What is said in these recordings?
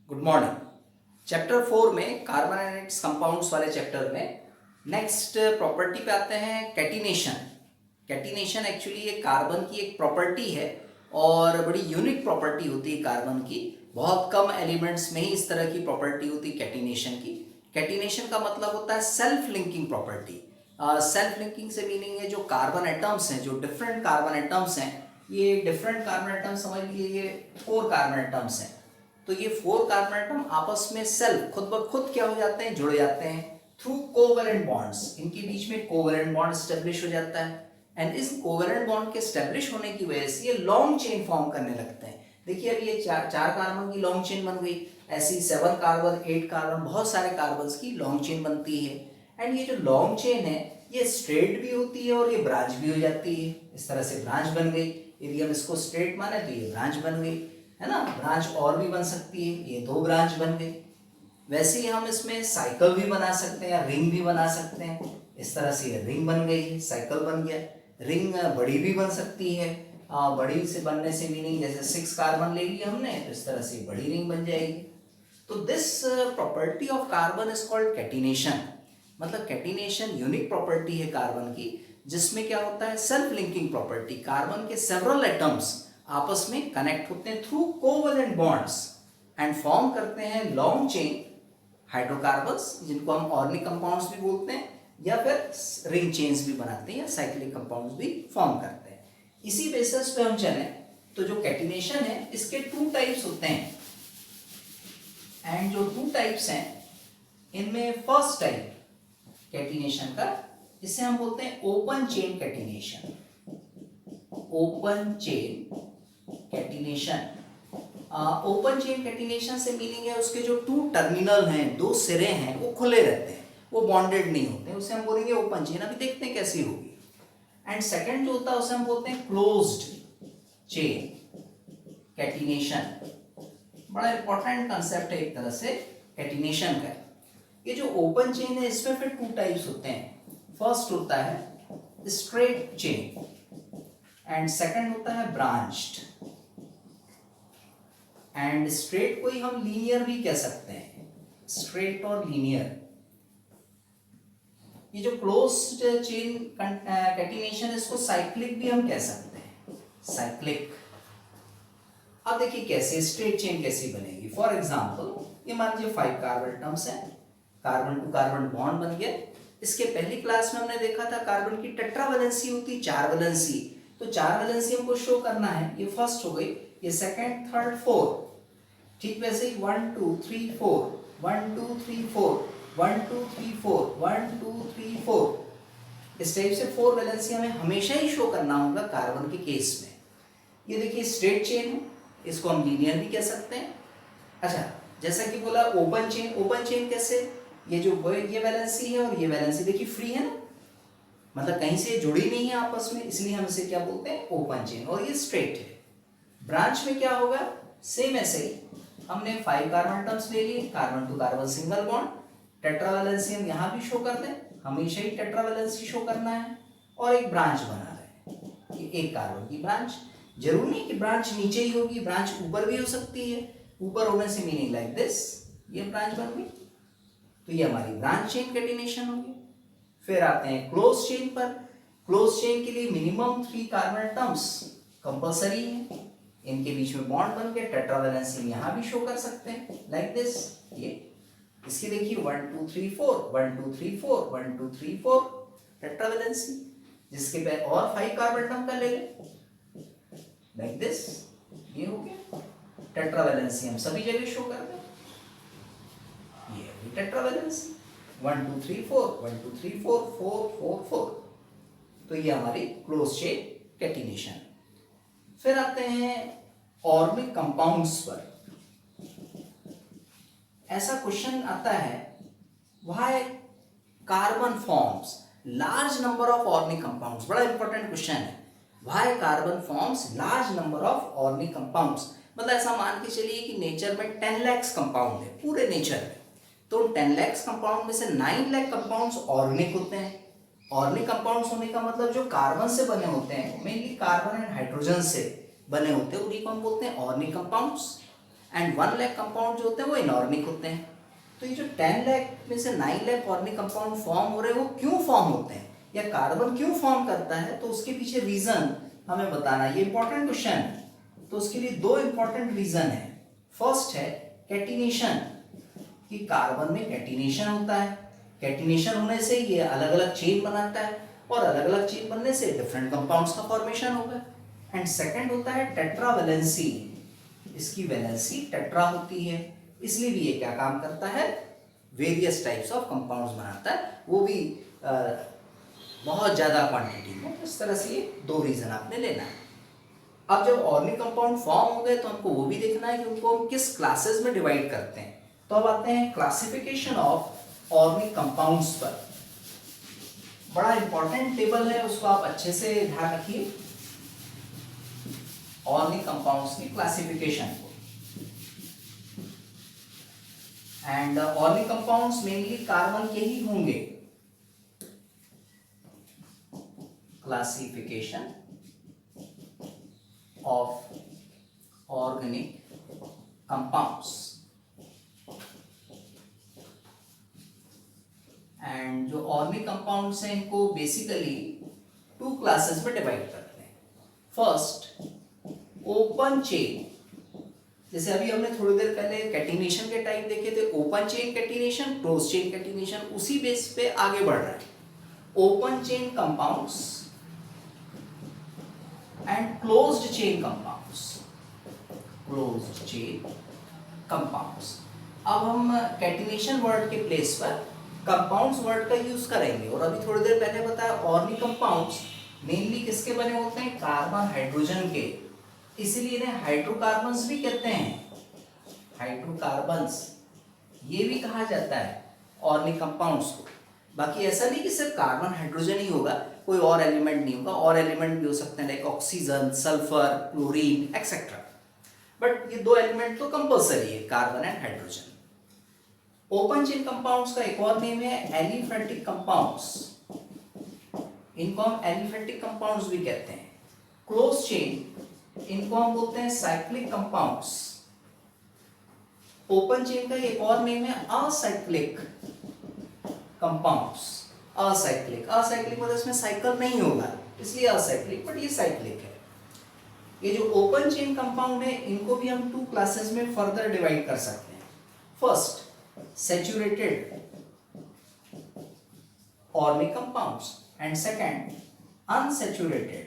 Good morning. Chapter 4 में carbon and it's compounds वाले chapter में नेक्स्ट प्रॉपर्टी पे आते हैं कैटिनेशन। कैटिनेशन एक्चुअली ये कार्बन की एक प्रॉपर्टी है और बड़ी यूनिक प्रॉपर्टी होती है कार्बन की। बहुत कम एलिमेंट्स में ही इस तरह की प्रॉपर्टी होती है कैटिनेशन की। कैटिनेशन का मतलब होता है self linking property. Self linking से मीनिंग है जो कार्बन एटम्स हैं, जो डिफरेंट कार्बन एटम्स हैं, ये डिफरेंट कार्बन एटम्स समझ लीजिए ये 4 कार्बन एटम्स हैं। तो ये 4 कार्बन एटम आपस में सेल्फ खुद ब खुद क्या हो जाते हैं, जुड़ जाते हैं थ्रू कोवेलेंट बॉन्ड्स। इनके बीच में कोवेलेंट बॉन्ड स्टेब्लिश हो जाता है एंड इस कोवेलेंट बॉन्ड के स्टेब्लिश होने की वजह से ये लॉन्ग चेन फॉर्म करने लगते हैं। देखिए अभी ये चार कार्बन की लॉन्ग चेन बन गई, ऐसी 7 कार्बन 8 कार्बन बहुत सारे कार्बन की लॉन्ग चेन बनती है। एंड ये जो लॉन्ग चेन है ये स्ट्रेट भी होती है और ये ब्रांच भी हो जाती है। इस तरह से ब्रांच बन गई। यदि हम इसको स्ट्रेट माने तो ये ब्रांच बन गई, है ना। ब्रांच और भी बन सकती है, ये 2 ब्रांच बन गई। वैसे ही हम इसमें साइकिल भी बना सकते हैं या रिंग भी बना सकते हैं। इस तरह से ये रिंग बन गई, साइकिल बन गया। रिंग बड़ी भी बन सकती है। बड़ी से बनने से मीनिंग जैसे 6 कार्बन ले लिया हमने तो इस तरह से बड़ी रिंग बन जाएगी। तो this property of carbon is called catenation. मतलब कैटिनेशन यूनिक प्रॉपर्टी है कार्बन की, जिसमें क्या होता है सेल्फ लिंकिंग प्रॉपर्टी। कार्बन के सेवरल एटम्स आपस में कनेक्ट होते हैं through covalent bonds and form करते हैं लॉन्ग चेन हाइड्रोकार्बन्स, जिनको हम ऑर्गेनिक कंपाउंड्स भी बोलते हैं, या फिर रिंग चेन्स भी बनाते हैं या साइक्लिक कंपाउंड्स भी फॉर्म करते हैं। इसी बेसिस पे हम चलें तो जो कैटिनेशन है इसके 2 टाइप्स होते हैं। एंड जो 2 टाइप्स हैं इनमें फर्स्ट टाइप कैटिनेशन का, इसे हम बोलते हैं open chain catenation. Open chain catenation. Open chain catenation से मीनिंग है उसके जो 2 टर्मिनल हैं, 2 सिरे हैं, वो खुले रहते हैं, वो बॉन्डेड नहीं होते, उसे हम बोलेंगे ओपन चेन। अभी देखते हैं कैसी होगी। एंड सेकंड जो होता है उसे हम बोलते हैं क्लोज्ड चेन कैटिनेशन। बड़ा इंपॉर्टेंट कंसेप्ट है एक तरह से कैटिनेशन का। ये जो ओपन चेन है इसमें फिर 2 टाइप्स होते हैं। फर्स्ट होता है स्ट्रेट चेन एंड सेकंड होता है ब्रांच्ड। एंड स्ट्रेट को ही हम लीनियर भी कह सकते हैं, स्ट्रेट और लीनियर। ये जो क्लोज्ड चेन कैटिनेशन इसको साइक्लिक भी हम कह सकते हैं, साइक्लिक। अब देखिए कैसे स्ट्रेट चेन कैसी बनेगी। फॉर एग्जांपल ये मान लीजिए 5 कार्बन एटम्स हैं, कार्बन टू कार्बन बॉन्ड बन गया। इसके पहली क्लास में हमने देखा था कार्बन की टेट्रा वैलेंसी होती, 4 वैलेंसी। तो 4 वैलेंसी हमको शो करना है, ये फर्स्ट हो गई, ये सेकंड, थर्ड, फोर्थ। ठीक वैसे ही 1 2 3 4 1 2 3 4 1 2 3 4 1 2 3 4। इस टाइप से 4 वैलेंसी हमें हमेशा ही शो करना होगा कार्बन के केस में। ये देखिए स्ट्रेट चेन है, इसको हम लीनियर भी कह सकते हैं। अच्छा, जैसा कि बोला ओपन चेन। ओपन चेन कैसे, ये जो ये वैलेंसी है और ये वैलेंसी देखिए फ्री है ना, मतलब कहीं से जुड़ी नहीं है आपस में, इसलिए हम इसे क्या बोलते हैं ओपन चेन। और ये स्ट्रेट है। ब्रांच में क्या होगा, सेम ऐसे ही हमने 5 कार्बन एटम्स ले लिए, carbon to carbon single bond, tetra valency हम यहाँ भी शो कर दें, हमेशा ही टेट्रा वैलेंसी शो करना है, और एक ब्रांच बना रहे हैं, ये एक कार्बन की ब्रांच। जरूर नहीं कि ब्रांच नीचे ही होगी, ब्रांच ऊपर भी हो सकती है। ऊपर होने से मीनिंग लाइक दिस, ये ब्रांच बन गई, तो ये हमारी ब्रांच चेन कैटिनेशन होगी। फिर आते हैं क्लोज चेन पर। क्लोज चेन के लिए मिनिमम 3 कार्बन एटम्स कंपल्सरी है, इनके बीच में बॉन्ड बन के टेट्रा वैलेंसी यहाँ भी शो कर सकते हैं लाइक दिस। ये इसकी देखिए 1 2 3 4 1 2 3 4 1 2 3 4 टेट्रा वैलेंसी। जिसके पे और 5 कार्बन एटम का ले लें लाइक दिस, ये हो गया टेट्रा वैलेंसी। हम सभी जगह शो कर दें, ये टेट्रा वैलेंसी 1 2 3 4 1 2 3 4 4 4 4। तो ये हमारी क्लोज चेन कैटिनेशन। फिर आते हैं ऑर्गेनिक कंपाउंड्स पर। ऐसा क्वेश्चन आता है, why carbon forms large number of organic compounds. बड़ा इंपॉर्टेंट क्वेश्चन है, why carbon forms large number of organic compounds. मतलब ऐसा मान के चलिए कि नेचर में 10 लाख कंपाउंड है पूरे नेचर में, तो 10 लाख कंपाउंड में से 9 लाख कंपाउंड्स ऑर्गेनिक होते हैं। ऑर्गेनिक कंपाउंड्स होने का मतलब जो कार्बन से बने होते हैं, मेनली कार्बन एंड हाइड्रोजन से बने होते हैं, उन्हीं को हम बोलते हैं organic compounds. And 1 lakh compound जो होते हैं वो इनऑर्गेनिक होते हैं। तो ये जो 10 लाख में से 9 लाख ऑर्गेनिक कंपाउंड फॉर्म हो रहे हैं वो क्यों फॉर्म होते हैं या कार्बन क्यों फॉर्म करता है, तो उसके पीछे रीजन हमें बताना है। ये इंपॉर्टेंट क्वेश्चन है। तो उसके लिए दो इंपॉर्टेंट रीजन है। फर्स्ट है कैटिनेशन, कि कार्बन में कैटिनेशन होता है, कैटिनेशन होने से ये अलग अलग चेन बनाता है और अलग अलग चेन बनने से डिफरेंट कंपाउंड्स का फॉर्मेशन होगा। एंड सेकंड होता है टेट्रावैलेंसी, इसकी वैलेंसी टेट्रा होती है, इसलिए भी ये क्या काम करता है, वेरियस टाइप्स ऑफ कंपाउंड्स बनाता है, वो भी बहुत ज़्यादा क्वांटिटी में। इस तरह से ये दो रीजन आपने लेना है। अब जब ऑर्गेनिक कंपाउंड फॉर्म हो गए तो हमको वो भी देखना है कि उनको हम किस क्लासेस में डिवाइड करते हैं। तो अब आते हैं क्लासिफिकेशन ऑफ ऑर्गेनिक कंपाउंड्स पर। बड़ा इंपॉर्टेंट टेबल है, उसको आप अच्छे से ध्यान रखिए। ऑर्गेनिक कंपाउंड्स की क्लासिफिकेशन को, and organic compounds mainly carbon के ही होंगे। Classification of organic compounds, and जो ऑर्गेनिक कंपाउंड्स हैं इनको बेसिकली 2 क्लासेस में डिवाइड करते हैं। फर्स्ट ओपन चेन, जैसे अभी हमने थोड़ी देर पहले कैटिनेशन के टाइप देखे थे, open chain catenation, close chain catenation, उसी बेस पे आगे बढ़ रहा है। Open chain compounds and closed chain compounds, closed chain compounds. अब हम कैटिनेशन वर्ड के प्लेस पर कंपाउंड्स वर्ड का यूज करेंगे। और अभी थोड़ी देर पहले बताया ऑर्गेनिक कंपाउंड्स मेनली किसके बने होते हैं, कार्बन हाइड्रोजन के, इसीलिए इन्हें हाइड्रोकार्बन्स भी कहते हैं। हाइड्रोकार्बन्स ये भी कहा जाता है ऑर्गेनिक कंपाउंड्स को। बाकी ऐसा नहीं कि सिर्फ कार्बन हाइड्रोजन ही होगा, कोई और एलिमेंट नहीं होगा, और एलिमेंट भी हो सकते हैं like oxygen, sulphur, chlorine etcetera, but ये 2 एलिमेंट तो कंपल्सरी है, carbon and hydrogen. Open chain compounds का एक और नेम है एलिफेटिक कंपाउंड्स, इनको हम एलिफेटिक कंपाउंड्स भी कहते हैं। क्लोज चेन, इनको हम बोलते हैं साइक्लिक कंपाउंड्स। ओपन चेन का एक और नेम है असाइक्लिक कंपाउंड्स। असाइक्लिक, असाइक्लिक मतलब इसमें साइकिल नहीं होगा इसलिए असाइक्लिक, बट ये साइक्लिक है। ये जो ओपन चेन कंपाउंड है इनको भी हम 2 क्लासेस में फर्दर डिवाइड कर सकते हैं। First saturated organic compounds and second unsaturated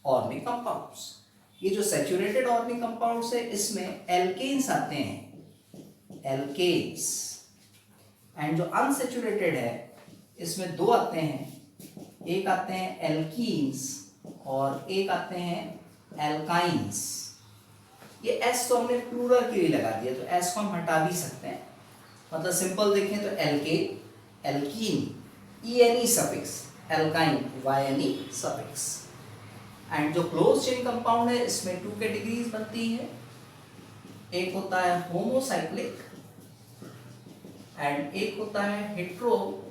organic compounds. ये जो सैचुरेटेड ऑर्गेनिक कंपाउंड्स है इसमें एल्केन्स आते हैं, एल्केन्स, एंड जो अनसैचुरेटेड है इसमें 2 आते हैं, एक आते हैं एल्कीन्स और एक आते हैं एल्काइंस। ये एस तो हमने प्लूरल के लिए लगा दिया, तो एस को हम हटा भी सकते हैं। मतलब सिंपल देखें तो alkane, alkene, ENE suffix, alkyne YNE suffix. And जो क्लोज चेन कंपाउंड है इसमें 2 कैटेगरीज बनती है, एक होता है होमोसाइक्लिक एंड एक होता है हेट्रोसाइक्लिक।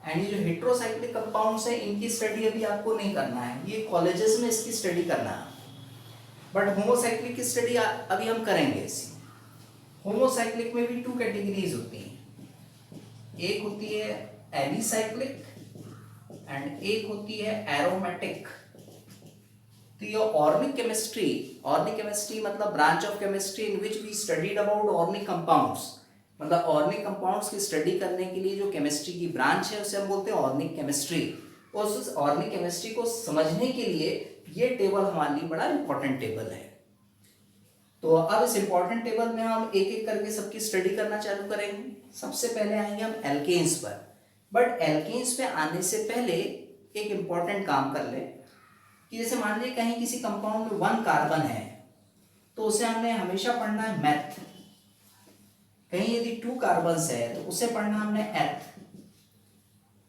एंड ये जो हेट्रोसाइक्लिक कंपाउंड्स है इनकी स्टडी अभी आपको नहीं करना है, ये कॉलेजेस में इसकी स्टडी करना है, बट होमोसाइक्लिक की स्टडी अभी हम करेंगे। इसी होमोसाइक्लिक में भी 2 कैटेगरीज होती हैं, एक होती है एलिसाइक्लिक एंड एक होती है एरोमेटिक। तो ये ऑर्गेनिक केमिस्ट्री मतलब branch of chemistry in which we studied about organic compounds, मतलब ऑर्गेनिक कंपाउंड्स की स्टडी करने के लिए जो केमिस्ट्री की ब्रांच है उसे हम बोलते हैं ऑर्गेनिक केमिस्ट्री। और उस ऑर्गेनिक केमिस्ट्री को समझने के लिए ये टेबल हमारे लिए बड़ा इंपॉर्टेंट टेबल है। तो अब इस इंपॉर्टेंट टेबल में हम एक एक करके सबकी स्टडी करना चालू करेंगे। सबसे पहले आएंगे हम एल्केन्स पर, बट एल्केन्स पे आने से पहले एक इंपॉर्टेंट काम कर ले कि जैसे मान लीजिए कहीं किसी कंपाउंड में 1 कार्बन है तो उसे हमने हमेशा पढ़ना है मेथ। कहीं यदि 2 कार्बन्स है तो उसे पढ़ना हमने एथ।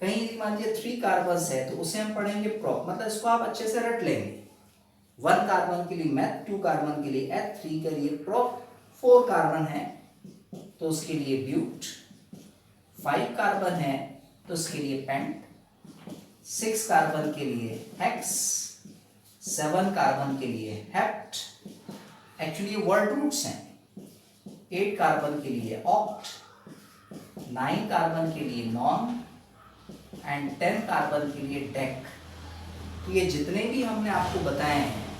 कहीं यदि मान लीजिए 3 कार्बन्स है तो उसे हम पढ़ेंगे प्रोप। मतलब इसको आप अच्छे से रट लेंगे, 1 कार्बन के लिए मेथ, 2 कार्बन के लिए एथ, 3 के लिए प्रोप, 4 कार्बन है तो उसके लिए ब्यूट, 5 कार्बन है तो उसके लिए पेंट, 6 कार्बन के लिए हेक्स, 7 कार्बन के लिए हेप्ट, एक्चुअली ये वर्ड रूट्स हैं। 8 कार्बन के लिए ऑक्ट, 9 कार्बन के लिए नॉन एंड 10 कार्बन के लिए डेक। तो ये जितने भी हमने आपको बताए हैं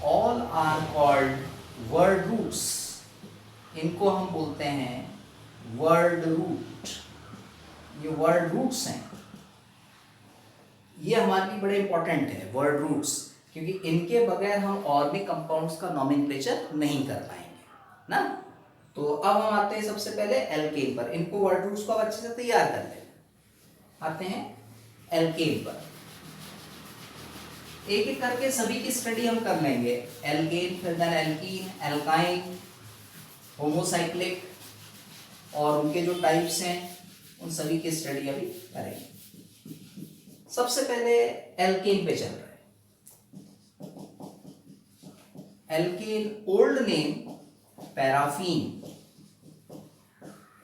all are called word roots, इनको हम बोलते हैं वर्ड रूट। ये वर्ड रूट्स हैं, ये हमारे लिए बड़े इंपॉर्टेंट है वर्ड रूट्स, क्योंकि इनके बगैर हम और भी कंपाउंड्स का नॉमेनक्लेचर नहीं कर पाएंगे ना। तो अब हम आते हैं सबसे पहले एल्केन पर। इनको वर्ड रूट्स को अब अच्छे से तैयार कर लें। आते हैं एल्केन पर, एक एक करके सभी की स्टडी हम कर लेंगे। एल्केन, फिर देन एल्कीन, एल्काइन, होमोसाइक्लिक और उनके जो टाइप्स हैं उन सभी की स्टडी अभी करेंगे। सबसे पहले एल्केन पे चल रहा है। एल्केन ओल्ड नेम पैराफीन,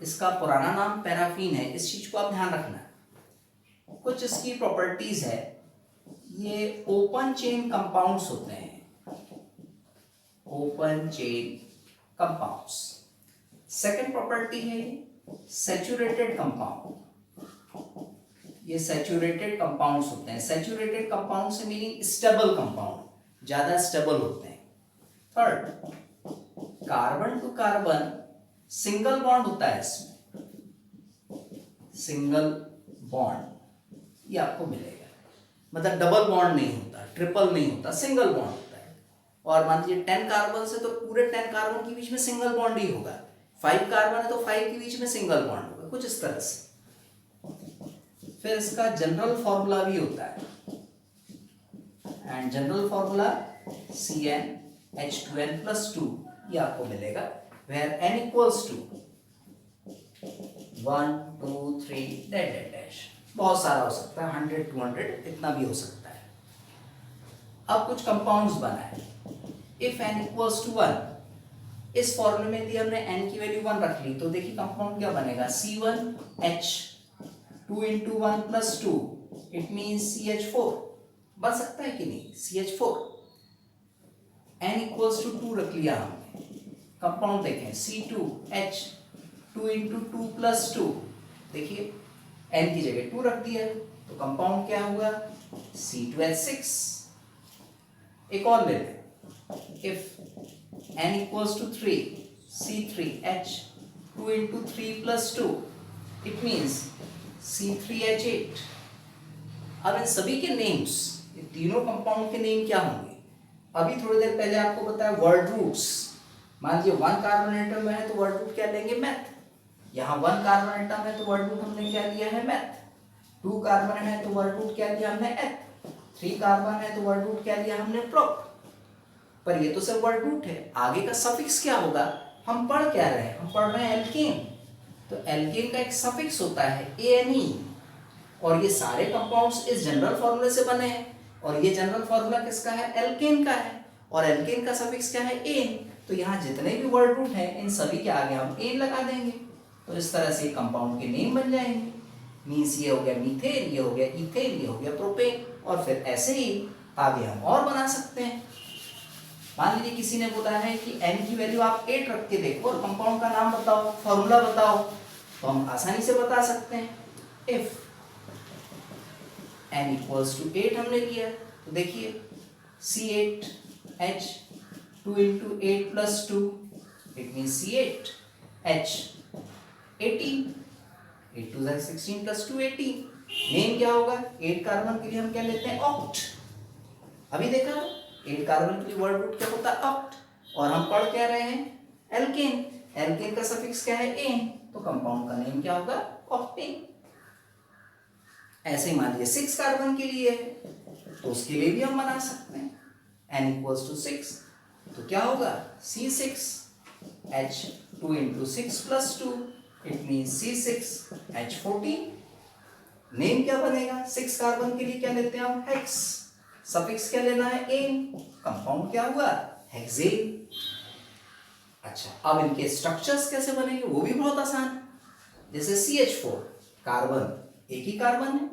इसका पुराना नाम पैराफीन है, इस चीज को आप ध्यान रखना है। कुछ इसकी प्रॉपर्टीज है, ये ओपन चेन कंपाउंड्स होते हैं, open chain compounds. Second property है सैचुरेटेड कंपाउंड, ये सैचुरेटेड कंपाउंड्स होते हैं। सैचुरेटेड कंपाउंड से मीनिंग स्टेबल कंपाउंड, ज्यादा स्टेबल होते हैं। Third, carbon to carbon single bond होता है इसमें, सिंगल बॉन्ड ये आपको मिलेगा, मतलब डबल बॉन्ड नहीं होता, ट्रिपल नहीं होता, सिंगल बॉन्ड होता है। और मान लीजिए 10 कार्बन से तो पूरे 10 कार्बन के बीच में सिंगल बॉन्ड ही होगा, 5 कार्बन है तो 5 के बीच में सिंगल बॉन्ड होगा, कुछ इस तरह से। फिर इसका जनरल फॉर्मूला भी होता है, एंड जनरल फॉर्मूला CnH2n+2 ये आपको मिलेगा, where n equals to 1 2 3 dash dash, बहुत सारा हो सकता है, 100 200 इतना भी हो सकता है। अब कुछ कंपाउंड्स बना है, if n equals to 1, इस फॉर्मूले में दी हमने n की वैल्यू 1 रख ली, तो देखिए कंपाउंड क्या बनेगा, C1H 2 into 1 plus 2, it means CH4 बन सकता है कि नहीं, CH4। n equals to 2 रख लिया हमने, कंपाउंड देखें C2H 2 into 2 plus 2, देखिए n की जगह 2 रख दिया, तो कंपाउंड क्या हुआ C2H6। एक और ले लें, if n equals to 3, C3H 2 into 3 plus 2, it means C3H8। अब इन सभी के नेम्स, ये तीनों कंपाउंड के नेम क्या होंगे, अभी थोड़ी देर पहले आपको बताया वर्ड रूट्स। मान लीजिए 1 कार्बन एटम में है तो वर्ड रूट क्या लेंगे, मैथ। यहाँ 1 कार्बन एटम है तो वर्ड रूट हमने क्या लिया है, मैथ। 2 कार्बन है तो वर्ड रूट क्या लिया हमने, एथ। 3 कार्बन है तो वर्ड रूट क्या लिया हमने, प्रोप। पर ये तो सिर्फ वर्ड रूट है, आगे का सफिक्स क्या होगा, हम पढ़ क्या रहे हैं, हम पढ़ रहे हैं एल्केन, तो एल्केन का एक सफिक्स होता है ANE, और ये सारे कंपाउंड्स इस जनरल फॉर्मूले से बने हैं, और ये जनरल फॉर्मूला किसका है, एल्केन का है, और एल्केन का सफिक्स क्या है, एन। तो यहाँ जितने भी वर्ड रूट हैं इन सभी के आगे हम एन लगा देंगे, तो इस तरह से कंपाउंड के नेम बन जाएंगे। मीन्स ये हो गया मीथेन, ये हो गया इथेन, ये हो गया प्रोपेन, और फिर ऐसे ही आगे हम और बना सकते हैं। मान लीजिए किसी ने बोला है कि n की वैल्यू आप 8 रख के देखो और कंपाउंड का नाम बताओ, फॉर्मूला बताओ, तो हम आसानी से बता सकते हैं। इफ n equals to 8 हमने लिया, तो देखिए C8H 2 into 8 plus 2, it means C8H 18, 8 2 16 plus 2 18। Name क्या होगा, 8 कार्बन के लिए हम क्या लेते हैं, ऑक्ट। अभी देखा 8 कार्बन के लिए वर्ड रूट क्या होता है, ऑक्ट, और हम पढ़ क्या रहे हैं, एल्केन। एल्केन का सफिक्स क्या है, एन, तो कंपाउंड का नेम क्या होगा, ऑक्टेन। ऐसे ही मान लीजिए 6 कार्बन के लिए है तो उसके लिए भी हम बना सकते हैं, n equals to 6, तो क्या होगा C6H 2 into 6 plus 2, it means C6H14। Name क्या बनेगा, 6 कार्बन के लिए क्या लेते हैं हम, हेक्स, सफिक्स क्या लेना है, एन, कंपाउंड क्या हुआ, हेक्सेन। अच्छा, अब इनके स्ट्रक्चर्स कैसे बनेंगे वो भी बहुत आसान, जैसे CH4 कार्बन, एक ही कार्बन है,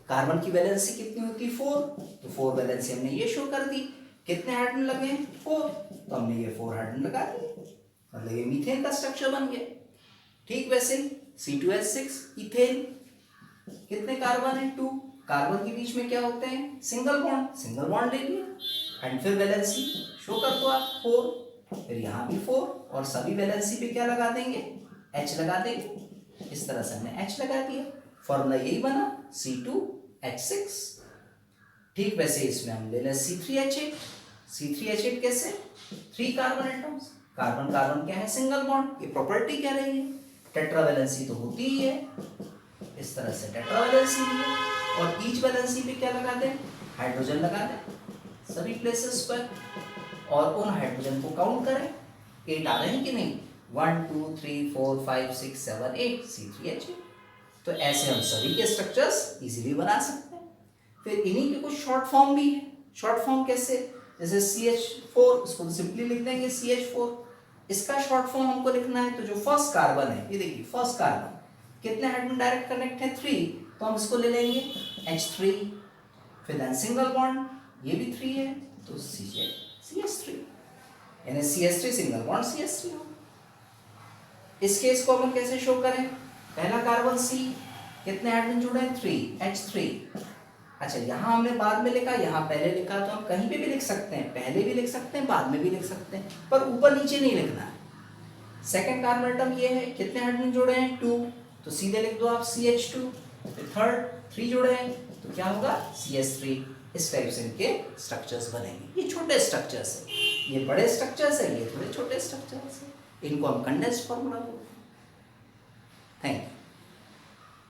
कार्बन की वैलेंसी कितनी होती है 4, तो 4 वैलेंसी हमने ये शो कर दी। कितने हाइड्रोजन लगे हैं 4, तो हमने ये 4 हाइड्रोजन लगा दिए, मतलब ये मीथेन का स्ट्रक्चर बन गया। ठीक वैसे ही C2H6 इथेन, कितने कार्बन है 2, कार्बन के बीच में क्या होते हैं सिंगल बॉन्ड ले लिया एंड फिर वैलेंसी शो कर दो आप 4, फिर यहाँ भी 4 और सभी वैलेंसी पे क्या लगा देंगे H लगा देंगे। इस तरह से हमने H लगा दिया, फॉर्मूला यही बना C2H6। ठीक वैसे इसमें हम ले लें C3H8 कैसे 3 कार्बन एटम्स, कार्बन कार्बन क्या है सिंगल बॉन्ड, ये प्रॉपर्टी कह रही है। टेट्रा वैलेंसी तो होती ही है, इस तरह से टेट्रा वैलेंसी भी है और ईच वैलेंसी पे क्या लगा दें हाइड्रोजन लगा दें सभी प्लेसेस पर और उन हाइड्रोजन को काउंट करें 8 आ रहे हैं कि नहीं 1 2 3 4 5 6 7 8 C3H8। तो ऐसे हम सभी के स्ट्रक्चर्स इजीली बना सकते हैं। फिर इन्हीं के कुछ शॉर्ट फॉर्म भी है। शॉर्ट फॉर्म कैसे, जैसे CH4 उसको सिंपली लिख देंगे CH4। इसका शॉर्ट फॉर्म हमको लिखना है, तो जो फर्स्ट कार्बन है ये देखिए फर्स्ट कार्बन कितने हाइड्रोजन डायरेक्ट कनेक्ट है 3, तो हम इसको ले लेंगे H3, फिर देन सिंगल बॉन्ड ये भी 3 है तो CH3 यानी CH3 सिंगल बॉन्ड CH3 हो। इस केस को हम कैसे शो करें, पहला कार्बन C कितने हाइड्रोजन जुड़े हैं 3 H3। अच्छा यहाँ हमने बाद में लिखा यहाँ पहले लिखा, तो हम कहीं पे भी लिख सकते हैं, पहले भी लिख सकते हैं बाद में भी लिख सकते हैं, पर ऊपर नीचे नहीं लिखना है। सेकंड कार्बन एटम ये है कितने हाइड्रोजन जुड़े हैं 2, तो सीधे लिख दो आप CH2। फिर थर्ड 3 जुड़े हैं तो क्या होगा CH3। इस टाइप से इनके स्ट्रक्चर्स बनेंगे। ये छोटे स्ट्रक्चर्स है, ये बड़े स्ट्रक्चर्स है, ये थोड़े छोटे स्ट्रक्चर्स है, इनको हम कंडेंस्ड फॉर्मूला बोलते हैं। Thank you.